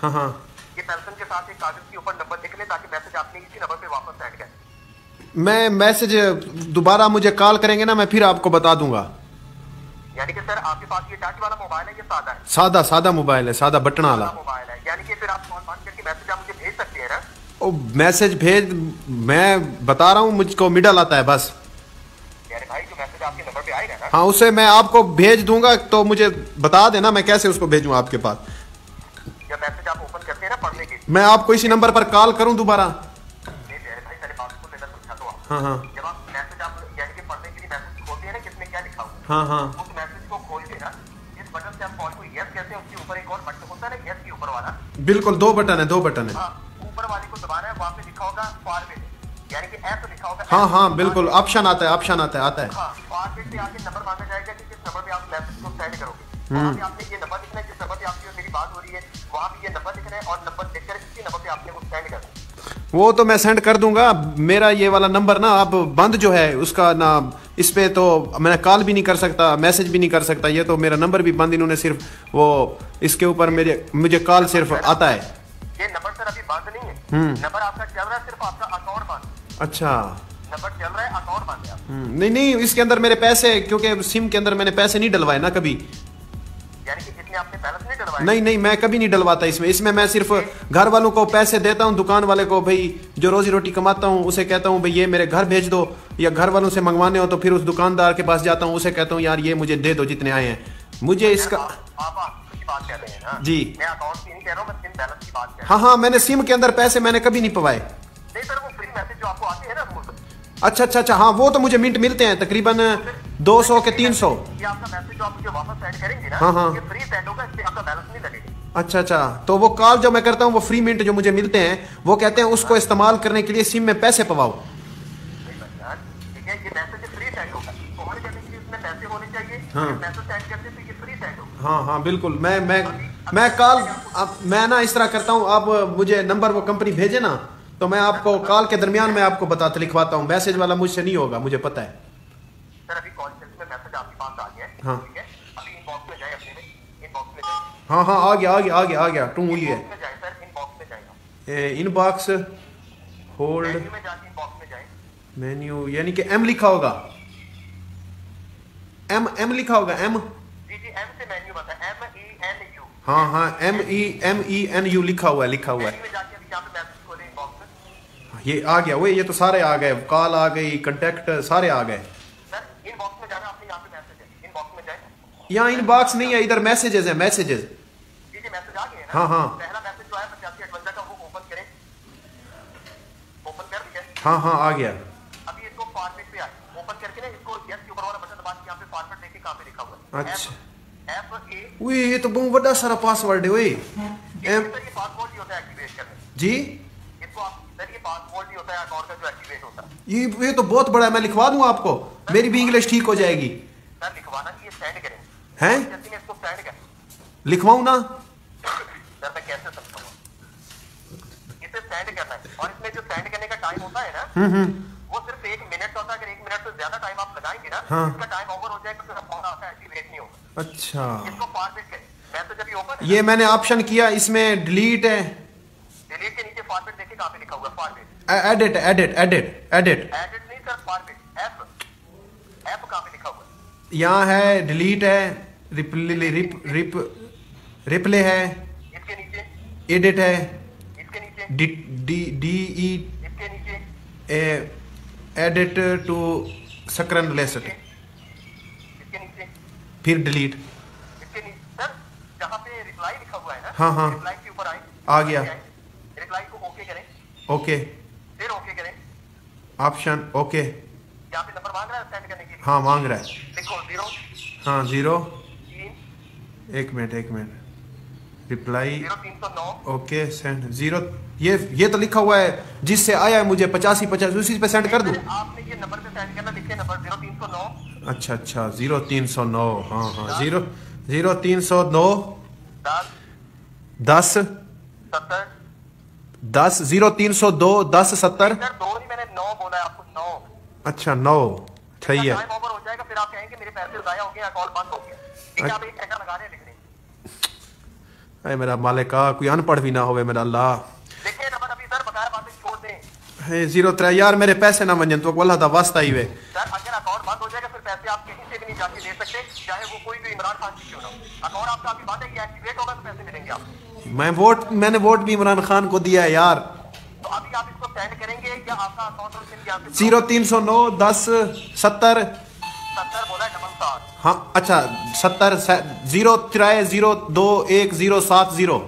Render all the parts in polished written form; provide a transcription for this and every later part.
हाँ हाँ, ये पेंसिल के साथ एक कागज के ऊपर नंबर लिख लें ताकि मैसेज आपने इसी नंबर पे वापस सेंड करें। मैं मैसेज दोबारा मुझे कॉल करेंगे ना, मैं फिर आपको बता दूंगा। यानी कि सर आपके पास ये टच वाला मोबाइल है, ये सादा है? सादा सादा मोबाइल है, सादा बटन वाला मोबाइल है, यानी कि फिर आप कॉल बंद करके मैसेज आप मुझे भेज सकते हैं ना? ओ मैसेज भेज, मैं बता रहा हूँ मुझको मिडल आता है बस। यानी भाई जो मैसेज आपके नंबर पे आएगा ना, हाँ उसे मैं आपको भेज दूंगा, तो मुझे बता देना मैं कैसे उसको भेजूँ आपके पास। जब मैसेज आप ओपन करते हैं ना पढ़ने के, मैं आपको इसी नंबर पर कॉल करूँ दोबारा? नहीं मेरे भाई पहले बात को लेना समझा दो आप। हाँ हाँ जब आप मैसेज आप यानी कि पढ़ने के लिए मैसेज खोलते हैं ना, किसमें क्या लिखा हुआ है, हाँ हाँ, उस मैसेज को खोल के ना इस बटन से आप कॉल को यस कहते हैं, उसके ऊपर एक और बटन होता है ना यस के ऊपर वाला। बिल्कुल, दो बटन है, दो बटन है। हाँ, ऊपर वाले को दबाना है, वहां पे लिखा होगा फॉरवर्ड, यानी कि एस लिखा होगा। हाँ हाँ बिल्कुल, ऑप्शन आता है, ऑप्शन आता है, आता है। हाँ, फॉरवर्ड से आगे नंबर मांगा जाएगा कि किस नंबर पे आप मैसेज को सेंड करोगे। वहां पे आपने ये नंबर लिखना है, जिस नंबर पे आपकी और मेरी बात हो रही है वहां पे ये नंबर लिखना है, और नंबर लिखकर इसी नंबर पे आपने वो सेंड करना है। वो तो मैं सेंड कर दूंगा। मेरा ये वाला नंबर ना अब बंद जो है उसका ना, इस पे तो मैं कॉल भी नहीं कर सकता, मैसेज भी नहीं कर सकता, ये तो मेरा नंबर भी बंद, इन्होंने सिर्फ वो इसके ऊपर मेरे मुझे कॉल सिर्फ आता है। ये नंबर सर अभी बंद नहीं है, नंबर आपका चल रहा है, सिर्फ आपका अकाउंट बंद है। अच्छा, नंबर चल रहा है, अकाउंट बंद है आपका। नहीं नहीं, इसके अंदर मेरे पैसे, क्योंकि सिम के अंदर मैंने पैसे नहीं डलवाए ना कभी। यानी कि इसमें आपने बैलेंस नहीं डलवाया? नहीं नहीं, मैं कभी नहीं डलवाता इसमें। इसमें मैं सिर्फ घर वालों को पैसे देता हूँ, दुकान वाले को भाई जो रोजी रोटी कमाता हूँ उसे कहता हूँ भाई ये मेरे घर भेज दो, या घर वालों से मंगवाने हो तो फिर उस दुकानदार के पास जाता हूँ, उसे कहता हूँ यार ये मुझे दे दो जितने आए हैं मुझे इसका। आप की बात कर रहे हैं ना जी, मैं अकाउंट की नहीं कह रहा हूँ, मैं सिम बैलेंस की बात कर रहा हूँ। हाँ हाँ, मैंने सिम के अंदर पैसे मैंने कभी नहीं पवाए। नहीं सर, वो फ्री मैसेज जो आपको आते हैं ना, अच्छा अच्छा अच्छा, हाँ वो तो मुझे मिनट मिलते हैं तकरीबन 200 के 300। ये आपका मैसेज जो आप मुझे वापस सेंड करेंगे ना, हाँ हाँ, ये फ्री सेंड होगा, इससे आपका बैलेंस नहीं लगेगा। अच्छा अच्छा, तो वो कॉल जो मैं करता हूँ वो फ्री मिनट जो मुझे मिलते हैं, वो कहते हैं उसको इस्तेमाल करने के लिए सिम में पैसे पवाओ। ठीक है, ये मैसेज फ्री सेंड होगा, तो होने कहते हैं कि इसमें पैसे होने चाहिए। हाँ, मैसेज सेंड करते तो ये फ्री सेंड होगा। हाँ हाँ बिल्कुल, मैं कॉल, अब मैं ना इस तरह करता हूँ, आप मुझे नंबर वो कंपनी भेजे ना, तो मैं आपको कॉल के दरमियान में आपको बताता लिखवाता हूँ, मैसेज वाला मुझसे नहीं होगा, मुझे पता है। सर अभी कॉल में मैसेज आपके पास आ गया है, हाँ ठीक है, अभी इनबॉक्स में जाए, अपने में इनबॉक्स में जाए। हाँ हाँ, आ गया आ गया आ गया आ गया, टू हुई है। जाए सर, इनबॉक्स में जाएगा, इनबॉक्स होल्ड मेन्यू में जाके इनबॉक्स में जाए। मेन्यू, यानी कि एम लिखा होगा, एम लिखा होगा, एम। जी जी, एम से मेन्यू बनता है, MENU। हाँ हाँ, MENU लिखा हुआ है, लिखा हुआ है। मेन्यू में जाके अभी यहाँ पे मैसेज खोले इनबॉक्स में। ये आ गया, वो ये तो सारे आ गए, कॉल आ गई, कांटेक्ट सारे आ गए। सर इनबॉक्स में जाना, आपने यहाँ पे मैसेज है, इनबॉक्स में जाए। यहाँ इनबॉक्स नहीं है, इधर मैसेजेस है, मैसेजेस। जी जी, मैसेज आ गए हैं ना? हाँ हाँ, पहला मैसेज जो आया 8558 का, वो ओपन करें। ओपन कर दिया? हाँ हाँ आ गया। अभी इसको फॉर्मेट पे आए, ओपन करके ना इसको यस के ऊपर वाला बटन दबा के यहाँ पे फॉर्मेट देखिए कहाँ पे लिखा हुआ है। अच्छा, FA। ओए ये तो बहुत बड़ा सारा पासवर्ड है ओए। ये पासवर्ड ही होता है एक्टिवेट करने। जी, इसको आप सर, ये पासवर्ड ही होता है अकाउंट का जो एक्टिवेट होता है। ये तो बहुत बड़ा है, मैं लिखवा दूं आपको, मेरी भी इंग्लिश ठीक हो जाएगी। सर लिखवाना कि ये सेंड करें हैं, इसको सेंड करें। लिखवाऊं ना? सर मैं कैसे समझाऊंगा, इसे सेंड करना है, और इसमें जो सेंड करने का टाइम होता है ना, वो सिर्फ 1 मिनट होता है। अगर 1 मिनट से ज्यादा टाइम आप लगाएंगे ना, हाँ, इसका टाइम ओवर हो जाएगा, फिर अकाउंट आपका एक्टिवेट नहीं होगा। अच्छा, इसको फॉरवर्ड करें, मैसेज अभी ओपन है। ये मैंने ऑप्शन किया, इसमें डिलीट है, डिलीट के नीचे फॉरवर्ड देखिए कहाँ पे लिखा हुआ है, forward. Edit edit edit edit, edit नहीं सर, फॉरवर्ड, एफ कहाँ पे लिखा हुआ है? यहाँ है, डिलीट है, रिप्ले है, इसके नीचे एडिट है, इसके नीचे डी इसके नीचे एडिट टू सकरन लेसट, इसके नीचे फिर डिलीट। इसके नीचे सर जहाँ पे रिप्लाई लिखा हुआ है ना, हाँ हाँ, रिप्लाई के ऊपर आए, आ गया, रिप्लाई को ओके करें, ओके, फिर ओके करें। ऑप्शन ओके, यहाँ पे नंबर मांग रहा है सेंड करने के लिए, हाँ मांग रहा है, लिखो 0 हाँ 0, 3 एक मिनट, रिप्लाई 0309। ओके सेंड 0, ये तो लिखा हुआ है जिससे आया है मुझे 85 उसी पे सेंड कर दूं? आपने ये नंबर पे सेंड करना, लिखे नंबर 0309। अच्छा अच्छा, 0309, हाँ हाँ, 0309 10 70। 10 0302 10 70। सर 2 नहीं, मैंने 9 बोला है आपको, 9। अच्छा 9, सही है। टाइम ओवर हो जाएगा, फिर आप कहेंगे मेरे पैसे जाया हो गए, अकाउंट बंद हो गया। ठीक है, आप 1 घंटा लगा रहे हैं लिखने। अरे मेरा मालिक कोई अनपढ़ भी ना होवे मेरा अल्लाह। देखिए नंबर अभी सर बकाया बातें छोड़ दें। 03 यार मेरे पैसे ना वंजन तो अल्लाह दा वास्ता ही वे सर, अगर अकाउंट बंद हो जाएगा फिर पैसे आप कहीं से भी नहीं जाके ले सकते, चाहे वो कोई भी इमरान खान की क्यों ना हो। अकाउंट आपका अभी बंद है, ये एक्टिवेट होगा तो पैसे मिलेंगे आपको। मैंने वोट भी इमरान खान को दिया है यार। तो अभी आप इसको सेंड करेंगे या आपका अकाउंट और सिम यहाँ से 0309 10 70 70 बोला है 77। हाँ अच्छा 70 03 02 1070।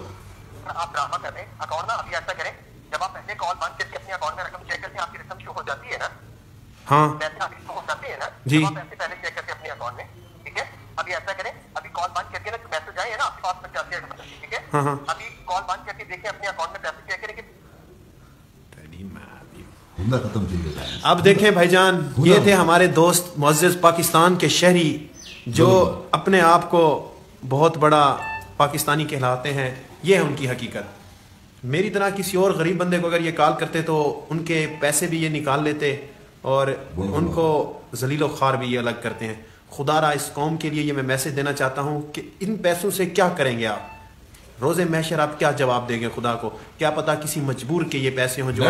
आप ड्रामा कर रहे हैं अकाउंट ना। अभी ऐसा करें, जब आप पहले कॉल बंद करके अपने अकाउंट में रकम चेक करके आपकी रकम शो हो जाती है ना, हाँ पैसे आपकी शो हो जाते हैं ना जी, जब आप पैसे पहले चेक करके अपने अकाउंट में, ठीक है। अभी ऐसा करें, अभी कॉल बंद करके ना मैसेज आए ना आपके पास में जाते हैं, ठीक है। हाँ हाँ अभी कॉल बंद करके देखें अपने अकाउंट में पैसे चेक करें कि खत्म चाहिए। अब देखें भाईजान, ये थे हमारे दोस्त मुअज़्ज़िज़ पाकिस्तान के शहरी जो अपने आप को बहुत बड़ा पाकिस्तानी कहलाते हैं। ये है उनकी हकीकत। मेरी तरह किसी और गरीब बंदे को अगर ये कॉल करते तो उनके पैसे भी ये निकाल लेते और उनको जलील ख्वार भी ये अलग करते हैं। खुदारा इस कौम के लिए ये मैं मैसेज देना चाहता हूँ कि इन पैसों से क्या करेंगे आप? रोज़े महशर आप क्या जवाब देंगे खुदा को? क्या पता किसी मजबूर के ये पैसे हों जो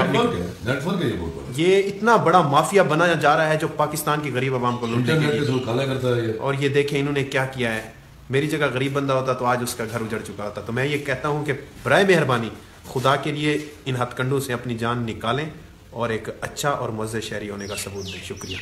ये इतना बड़ा माफिया बनाया जा रहा है जो पाकिस्तान की गरीब आवाम को लूटने के लिए। और ये देखें इन्होंने क्या किया है। मेरी जगह गरीब बंदा होता तो आज उसका घर उजड़ चुका होता। तो मैं ये कहता हूँ कि बराए मेहरबानी खुदा के लिए इन हथकंडों से अपनी जान निकालें और एक अच्छा और मुअज़्ज़िज़ शहरी होने का सबूत दें। शुक्रिया।